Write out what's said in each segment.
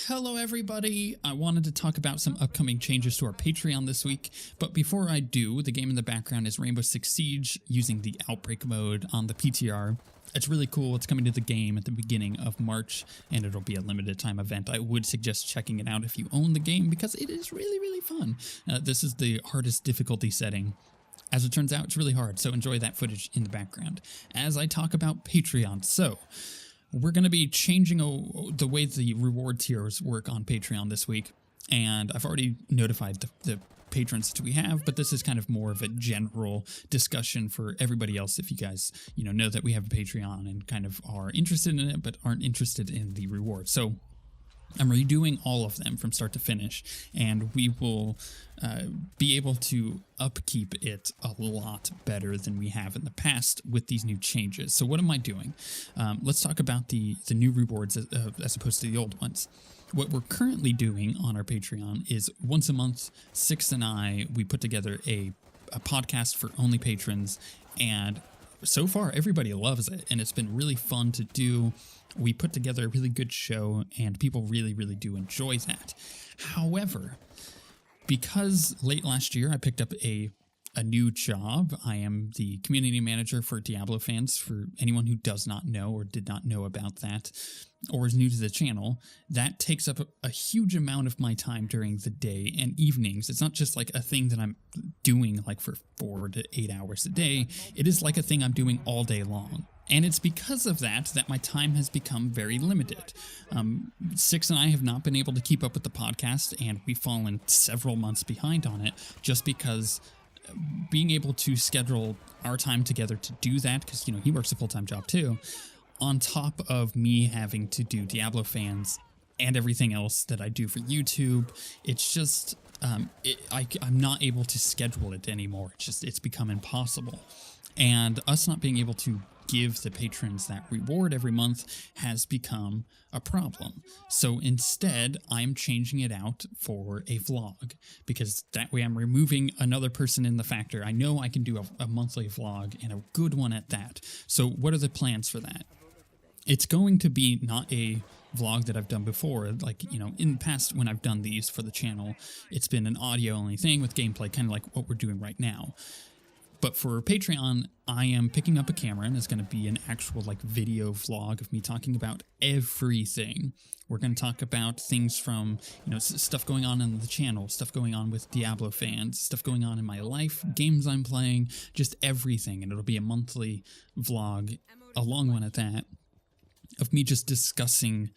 Hello everybody! I wanted to talk about some upcoming changes to our Patreon this week, but before I do, the game in the background is Rainbow Six Siege using the Outbreak mode on the PTR. It's really cool. It's coming to the game at the beginning of March, and it'll be a limited time event. I would suggest checking it out if you own the game because it is really fun. This is the hardest difficulty setting. As it turns out, it's really hard, so enjoy that footage in the background as I talk about Patreon. So, we're going to be changing the way the reward tiers work on Patreon this week, and I've already notified the patrons that we have, but this is kind of more of a general discussion for everybody else if you guys, know that we have a Patreon and kind of are interested in it but aren't interested in the reward. So I'm redoing all of them from start to finish, and we will be able to upkeep it a lot better than we have in the past with these new changes. So what am I doing? Let's talk about the new rewards as opposed to the old ones. What we're currently doing on our Patreon is once a month, Six and I, we put together a podcast for only patrons, and so far everybody loves it, and it's been really fun to do. We put together a really good show, and people really do enjoy that. However, because late last year I picked up a new job, I am the community manager for Diablo fans. For anyone who does not know or did not know about that, or is new to the channel, that takes up a huge amount of my time during the day and evenings. It's not just like a thing that I'm doing like for 4 to 8 hours a day. It is like a thing I'm doing all day long. And it's because of that my time has become very limited. Six and I have not been able to keep up with the podcast, and we've fallen several months behind on it just because being able to schedule our time together to do that, because, he works a full-time job too, on top of me having to do Diablo fans and everything else that I do for YouTube, it's just, I'm not able to schedule it anymore. It's become impossible. And us not being able to give the patrons that reward every month has become a problem. So instead, I'm changing it out for a vlog, because that way I'm removing another person in the factor. I know I can do a monthly vlog, and a good one at that. So what are the plans for that? It's going to be not a vlog that I've done before. Like, in the past when I've done these for the channel, it's been an audio only thing with gameplay, kind of like what we're doing right now. But for Patreon, I am picking up a camera, and it's going to be an actual video vlog of me talking about everything. We're going to talk about things from, stuff going on the channel, stuff going on with Diablo fans, stuff going on in my life, games I'm playing, just everything. And it'll be a monthly vlog, a long one at that, of me just discussing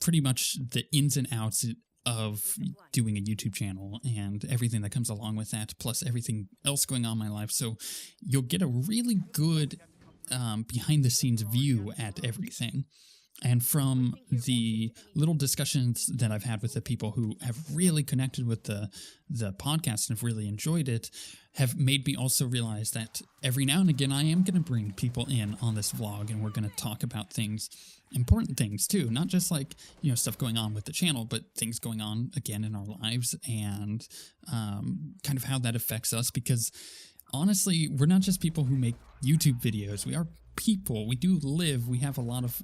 pretty much the ins and outs of doing a YouTube channel and everything that comes along with that, plus everything else going on in my life. So you'll get a really good behind-the-scenes view at everything. And from the little discussions that I've had with the people who have really connected with the podcast and have really enjoyed it, have made me also realize that every now and again I am going to bring people in on this vlog, and we're going to talk about things, important things too, not just stuff going on with the channel, but things going on again in our lives, and kind of how that affects us, because honestly, we're not just people who make YouTube videos. We are people. We do live. We have a lot of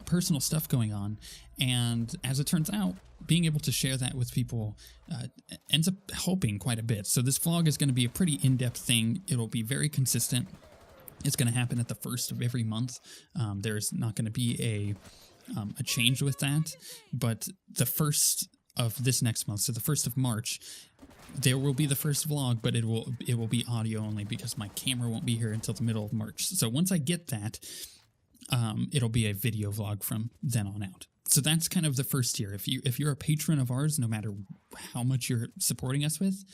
personal stuff going on, and as it turns out, being able to share that with people ends up helping quite a bit. So this vlog is going to be a pretty in-depth thing. It'll be very consistent. It's going to happen at the first of every month. There's not going to be a change with that, but the first of this next month, so the 1st of March, there will be the first vlog, but it will be audio only because my camera won't be here until the middle of March. So once I get that, it'll be a video vlog from then on out. So that's kind of the first tier. If you're a patron of ours, no matter how much you're supporting us with,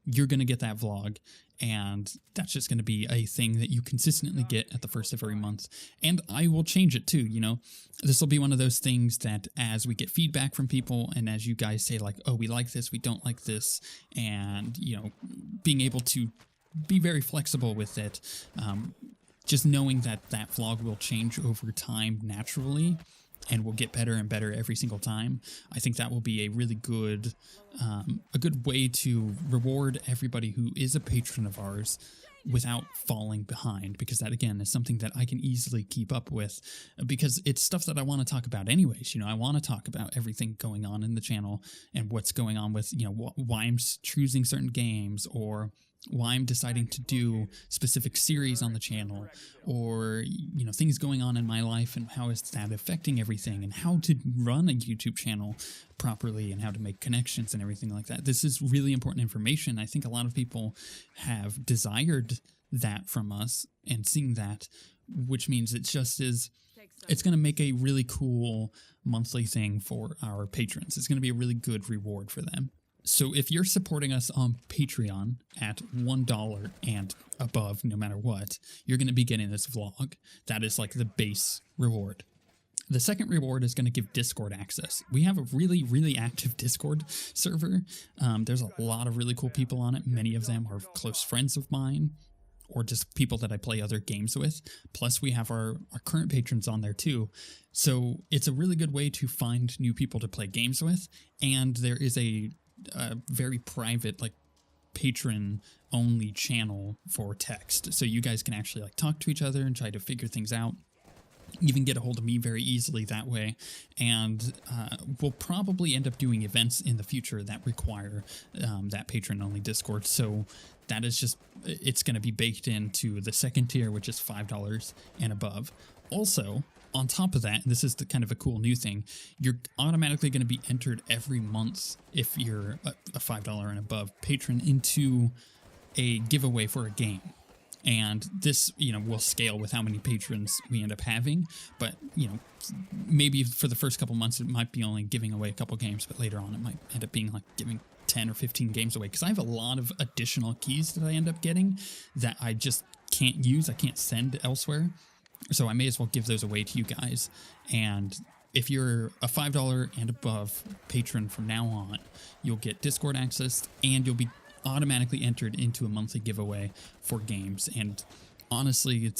you're going to get that vlog, and that's just going to be a thing that you consistently get at the first of every month. And I will change it too, This will be one of those things that as we get feedback from people, and as you guys say oh, we like this, we don't like this, and, being able to be very flexible with it, just knowing that vlog will change over time naturally, and will get better and better every single time. I think that will be a really good, a good way to reward everybody who is a patron of ours without falling behind, because that again is something that I can easily keep up with, because it's stuff that I want to talk about anyways. I want to talk about everything going on in the channel and what's going on with, why I'm choosing certain games, or why I'm deciding to do specific series on the channel, or, things going on in my life and how is that affecting everything, and how to run a YouTube channel properly and how to make connections and everything like that. This is really important information. I think a lot of people have desired that from us, and seeing that, which means it's going to make a really cool monthly thing for our patrons. It's going to be a really good reward for them. So if you're supporting us on Patreon at $1 and above, no matter what, you're going to be getting this vlog. That is like the base reward. The second reward is going to give Discord access. We have a really, really active Discord server. There's a lot of really cool people on it. Many of them are close friends of mine, or just people that I play other games with. Plus, we have our current patrons on there too. So it's a really good way to find new people to play games with. And there is a very private, like, patron only channel for text, so you guys can actually like talk to each other and try to figure things out. Even get a hold of me very easily that way. And we'll probably end up doing events in the future that require that patron only Discord. So that is just, it's going to be baked into the second tier, which is $5 and above. Also, on top of that, this is the kind of a cool new thing, you're automatically going to be entered every month, if you're a $5 and above patron, into a giveaway for a game. And this, will scale with how many patrons we end up having. But, maybe for the first couple months, it might be only giving away a couple games, but later on it might end up being like giving 10 or 15 games away. Because I have a lot of additional keys that I end up getting that I just can't use. I can't send elsewhere. So I may as well give those away to you guys. And if you're a $5 and above patron from now on, you'll get Discord access, and you'll be automatically entered into a monthly giveaway for games. And honestly,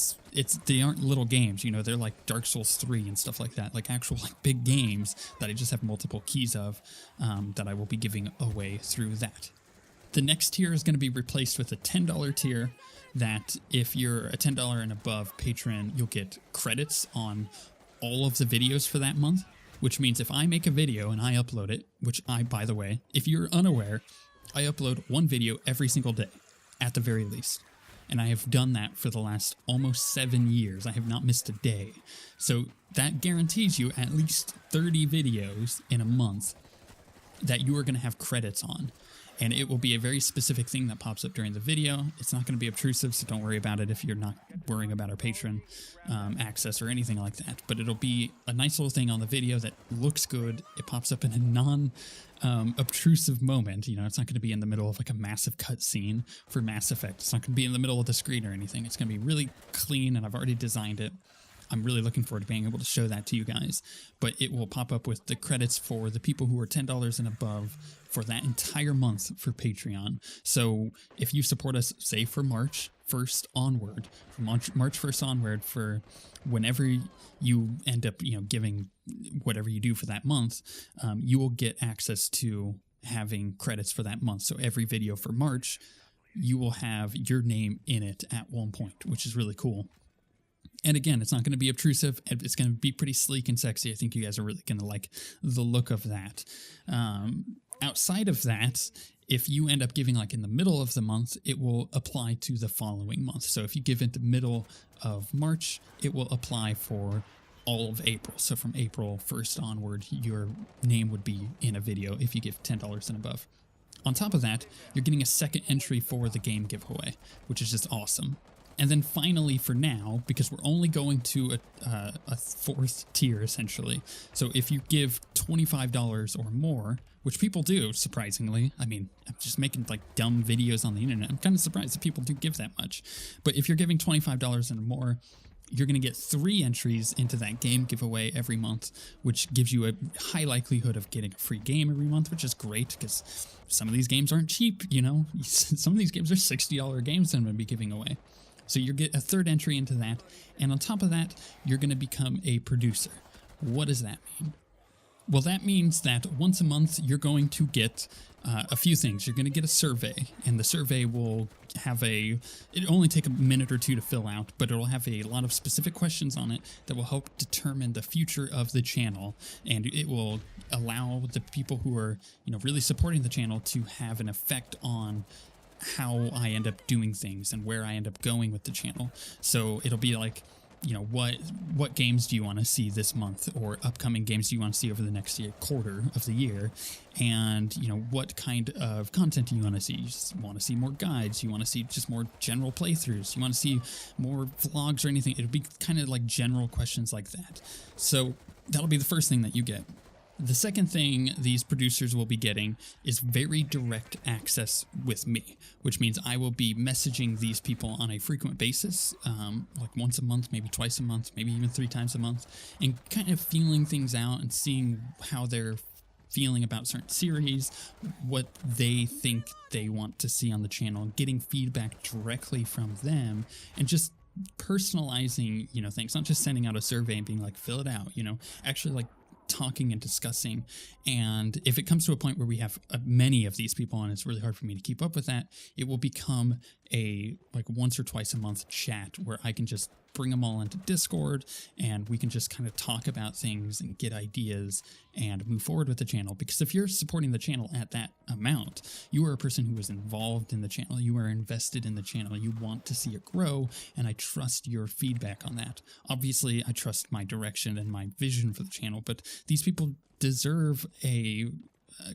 they aren't little games, they're like Dark Souls 3 and stuff like that, like actual like big games that I just have multiple keys of, that I will be giving away through that. The next tier is going to be replaced with a $10 tier, that if you're a $10 and above patron, you'll get credits on all of the videos for that month, which means if I make a video and I upload it, which by the way, if you're unaware, I upload one video every single day, at the very least. And I have done that for the last almost 7 years. I have not missed a day. So that guarantees you at least 30 videos in a month that you are going to have credits on. And it will be a very specific thing that pops up during the video. It's not going to be obtrusive, so don't worry about it if you're not worrying about our patron access or anything like that. But it'll be a nice little thing on the video that looks good. It pops up in a non-obtrusive moment. It's not going to be in the middle of like a massive cutscene for Mass Effect. It's not going to be in the middle of the screen or anything. It's going to be really clean, and I've already designed it. I'm really looking forward to being able to show that to you guys. But it will pop up with the credits for the people who are $10 and above for that entire month for Patreon. So if you support us, say for March 1st onward, from March 1st onward, for whenever you end up, giving whatever you do for that month, you will get access to having credits for that month. So every video for March, you will have your name in it at one point, which is really cool. And again, it's not going to be obtrusive. It's going to be pretty sleek and sexy. I think you guys are really going to like the look of that. Outside of that, if you end up giving like in the middle of the month, it will apply to the following month. So if you give it the middle of March, it will apply for all of April. So from April 1st onward, your name would be in a video if you give $10 and above. On top of that, you're getting a second entry for the game giveaway, which is just awesome. And then finally, for now, because we're only going to a fourth tier, essentially. So if you give $25 or more, which people do, surprisingly. I mean, I'm just making like dumb videos on the internet. I'm kind of surprised that people do give that much. But if you're giving $25 and more, you're going to get 3 entries into that game giveaway every month, which gives you a high likelihood of getting a free game every month, which is great because some of these games aren't cheap, Some of these games are $60 games that I'm going to be giving away. So you get a 3rd entry into that, and on top of that, you're going to become a producer. What does that mean? Well, that means that once a month you're going to get a few things. You're going to get a survey, and the survey will have it'll only take a minute or two to fill out, but it'll have a lot of specific questions on it that will help determine the future of the channel, and it will allow the people who are, really supporting the channel to have an effect on how I end up doing things and where I end up going with the channel. So it'll be like, what games do you want to see this month, or upcoming games do you want to see over the next quarter of the year, and what kind of content do you want to see? You just want to see more guides, you want to see just more general playthroughs, you want to see more vlogs or anything. It'll be kind of like general questions like that. So that'll be the first thing that you get. The second thing these producers will be getting is very direct access with me, which means I will be messaging these people on a frequent basis, like once a month, maybe twice a month, maybe even 3 times a month, and kind of feeling things out and seeing how they're feeling about certain series, what they think they want to see on the channel, and getting feedback directly from them, and just personalizing, things, not just sending out a survey and being like, fill it out, actually like talking and discussing. And if it comes to a point where we have many of these people and it's really hard for me to keep up with that, it will become a once or twice a month chat where I can just bring them all into Discord and we can just kind of talk about things and get ideas and move forward with the channel. Because if you're supporting the channel at that amount, you are a person who is involved in the channel, you are invested in the channel, you want to see it grow, and I trust your feedback on that. Obviously, I trust my direction and my vision for the channel, but these people deserve a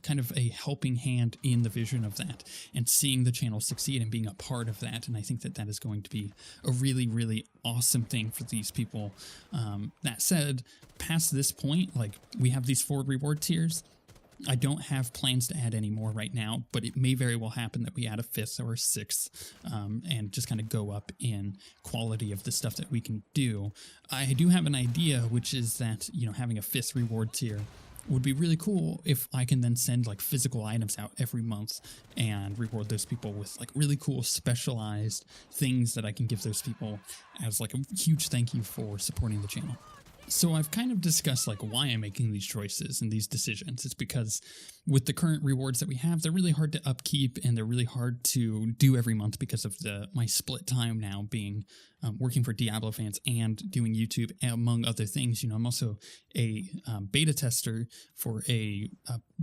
kind of a helping hand in the vision of that and seeing the channel succeed and being a part of that. And I think that is going to be a really, really awesome thing for these people. That said, past this point, we have these 4 reward tiers. I don't have plans to add any more right now, but it may very well happen that we add a 5th or a 6th and just kind of go up in quality of the stuff that we can do. I do have an idea, which is that, having a 5th reward tier would be really cool if I can then send physical items out every month and reward those people with really cool specialized things that I can give those people as a huge thank you for supporting the channel. So I've kind of discussed why I'm making these choices and these decisions. It's because with the current rewards that we have, they're really hard to upkeep and they're really hard to do every month because of my split time now being working for Diablo fans and doing YouTube, among other things. I'm also a beta tester for a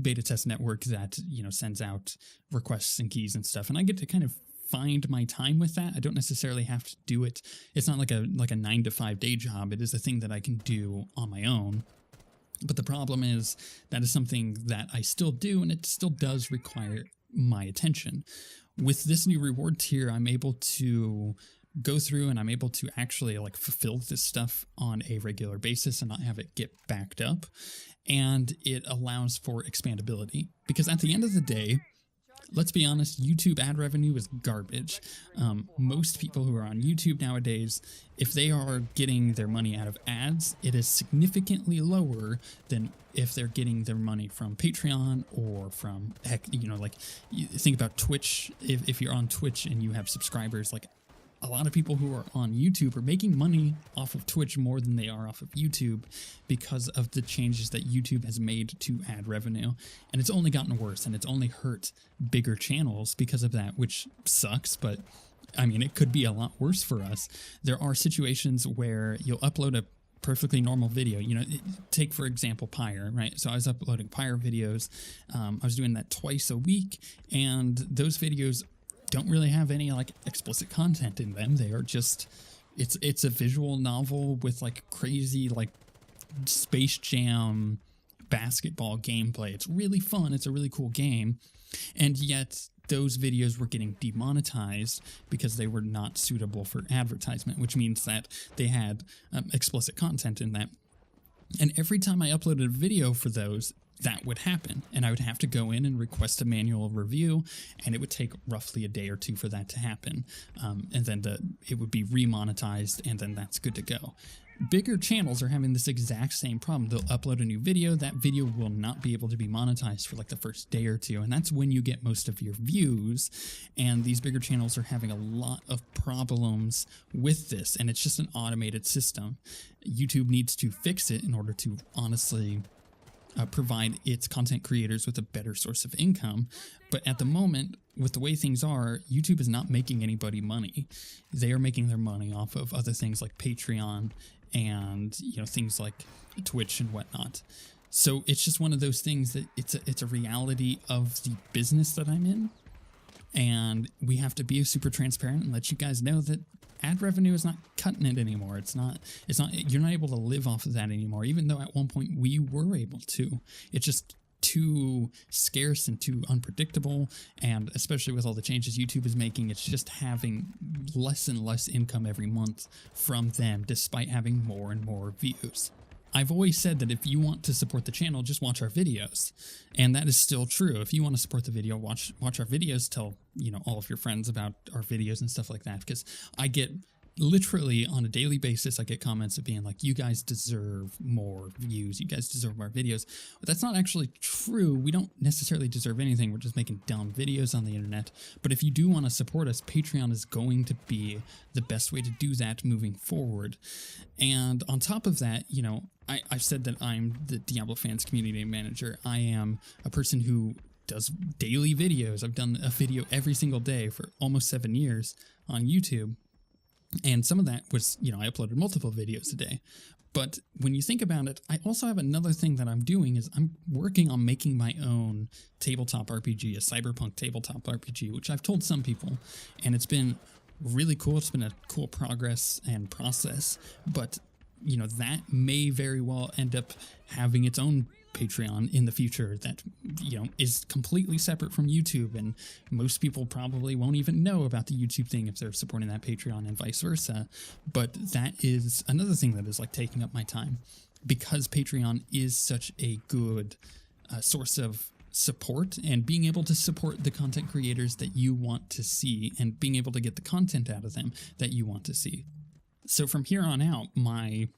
beta test network that, sends out requests and keys and stuff. And I get to kind of find my time with that. I don't necessarily have to do it. It's not like a 9 to 5 day job. It is a thing that I can do on my own. But the problem is that is something that I still do, and it still does require my attention. With this new reward tier, I'm able to go through and I'm able to actually fulfill this stuff on a regular basis and not have it get backed up. And it allows for expandability, because at the end of the day, let's be honest, YouTube ad revenue is garbage. Most people who are on YouTube nowadays, if they are getting their money out of ads, it is significantly lower than if they're getting their money from Patreon or from, you think about Twitch. If you're on Twitch and you have subscribers, a lot of people who are on YouTube are making money off of Twitch more than they are off of YouTube because of the changes that YouTube has made to ad revenue. And it's only gotten worse, and it's only hurt bigger channels because of that, which sucks, but I mean, it could be a lot worse for us. There are situations where you'll upload a perfectly normal video. Take, for example, Pyre, right? So I was uploading Pyre videos. I was doing that twice a week, and those videos don't really have any explicit content in them. They are just, it's a visual novel with crazy Space Jam basketball gameplay. It's really fun. It's a really cool game. And yet those videos were getting demonetized because they were not suitable for advertisement, which means that they had explicit content in that. And every time I uploaded a video for those, that would happen, and I would have to go in and request a manual review, and it would take roughly a day or 2 for that to happen, and then it would be remonetized, and then that's good to go. Bigger channels are having this exact same problem. They'll upload a new video, that video will not be able to be monetized for the first day or 2, and that's when you get most of your views, and these bigger channels are having a lot of problems with this, and it's just an automated system. YouTube needs to fix it in order to honestly provide its content creators with a better source of income. But at the moment, with the way things are, YouTube is not making anybody money. They are making their money off of other things like Patreon and things like Twitch and whatnot. So it's just one of those things that it's a reality of the business that I'm in, and we have to be super transparent and let you guys know that ad revenue is not cutting it anymore. It's not, you're not able to live off of that anymore, even though at one point we were able to. It's just too scarce and too unpredictable, and especially with all the changes YouTube is making, it's just having less and less income every month from them, despite having more and more views. I've always said that if you want to support the channel, just watch our videos. And that is still true. If you want to support the video, watch our videos, tell, all of your friends about our videos and stuff like that. Because I get literally on a daily basis, I get comments of being like, you guys deserve more views. You guys deserve more videos. But that's not actually true. We don't necessarily deserve anything. We're just making dumb videos on the internet. But if you do want to support us, Patreon is going to be the best way to do that moving forward. And on top of that, I've said that I'm the Diablo Fans community manager. I am a person who does daily videos. I've done a video every single day for almost 7 years on YouTube. And some of that was, I uploaded multiple videos a day. But when you think about it, I also have another thing that I'm doing is I'm working on making my own tabletop RPG, a cyberpunk tabletop RPG, which I've told some people, and it's been really cool. It's been a cool progress and process, but that may very well end up having its own Patreon in the future that, is completely separate from YouTube, and most people probably won't even know about the YouTube thing if they're supporting that Patreon and vice versa. But that is another thing that is like taking up my time, because Patreon is such a good source of support, and being able to support the content creators that you want to see and being able to get the content out of them that you want to see. So from here on out, my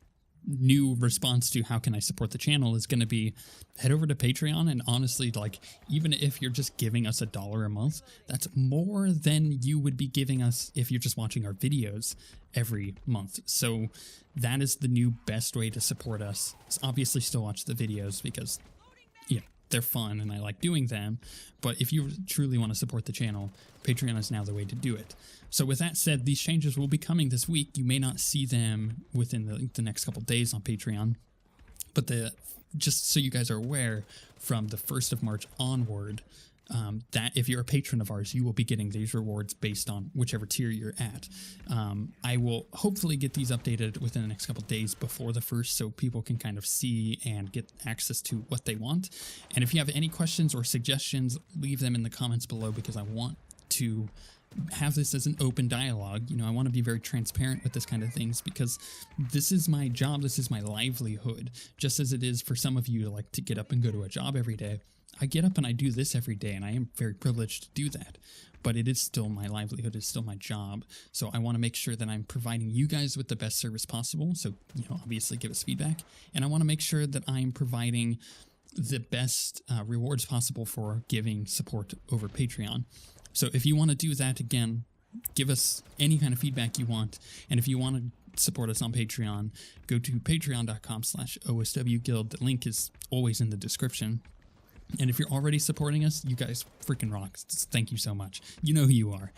new response to how can I support the channel is going to be head over to Patreon, and honestly, like, even if you're just giving us $1 a month, that's more than you would be giving us if you're just watching our videos every month. So that is the new best way to support us. It's obviously still watch the videos because they're fun and I like doing them, but if you truly want to support the channel, Patreon is now the way to do it. So with that said, these changes will be coming this week. You may not see them within the next couple days on Patreon, but just so you guys are aware, from the 1st of March onward, that if you're a patron of ours, you will be getting these rewards based on whichever tier you're at. I will hopefully get these updated within the next couple days before the 1st, so people can kind of see and get access to what they want. And if you have any questions or suggestions, leave them in the comments below, because I want to have this as an open dialogue. I want to be very transparent with this kind of things, because this is my job. This is my livelihood, just as it is for some of you to get up and go to a job every day. I get up and I do this every day, and I am very privileged to do that, but it is still my livelihood. It's still my job. So I want to make sure that I'm providing you guys with the best service possible. So, obviously give us feedback, and I want to make sure that I'm providing the best rewards possible for giving support over Patreon. So if you want to do that, again, give us any kind of feedback you want. And if you want to support us on Patreon, go to patreon.com/OSWguild. The link is always in the description. And if you're already supporting us, you guys freaking rock. Thank you so much. You know who you are.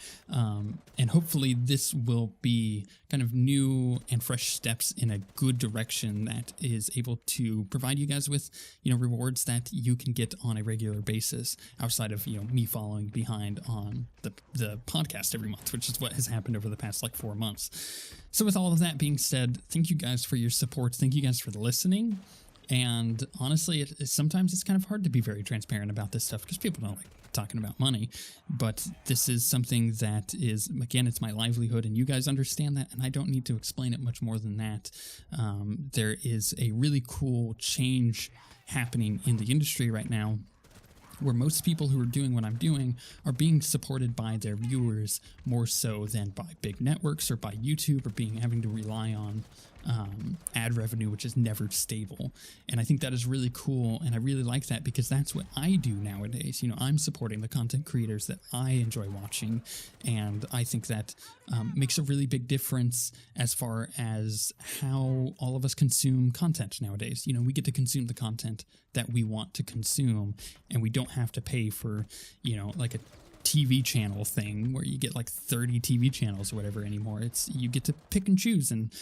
And hopefully this will be kind of new and fresh steps in a good direction that is able to provide you guys with, rewards that you can get on a regular basis outside of, me following behind on the podcast every month, which is what has happened over the past 4 months. So with all of that being said, thank you guys for your support. Thank you guys for the listening. And honestly, sometimes it's kind of hard to be very transparent about this stuff because people don't like talking about money. But this is something that is, again, it's my livelihood, and you guys understand that, and I don't need to explain it much more than that. There is a really cool change happening in the industry right now, where most people who are doing what I'm doing are being supported by their viewers more so than by big networks or by YouTube, or having to rely on ad revenue, which is never stable. And I think that is really cool. And I really like that because that's what I do nowadays. You know, I'm supporting the content creators that I enjoy watching. And I think that makes a really big difference as far as how all of us consume content nowadays. You know, we get to consume the content that we want to consume, and we don't have to pay for, you know, like a TV channel thing where you get like 30 TV channels or whatever anymore. It's you get to pick and choose, and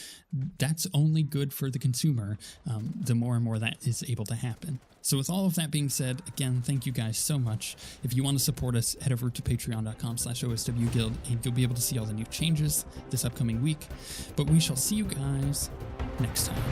that's only good for the consumer. The more and more that is able to happen. So with all of that being said, again, thank you guys so much. If you want to support us, head over to patreon.com/OSWguild, and you'll be able to see all the new changes this upcoming week. But we shall see you guys next time.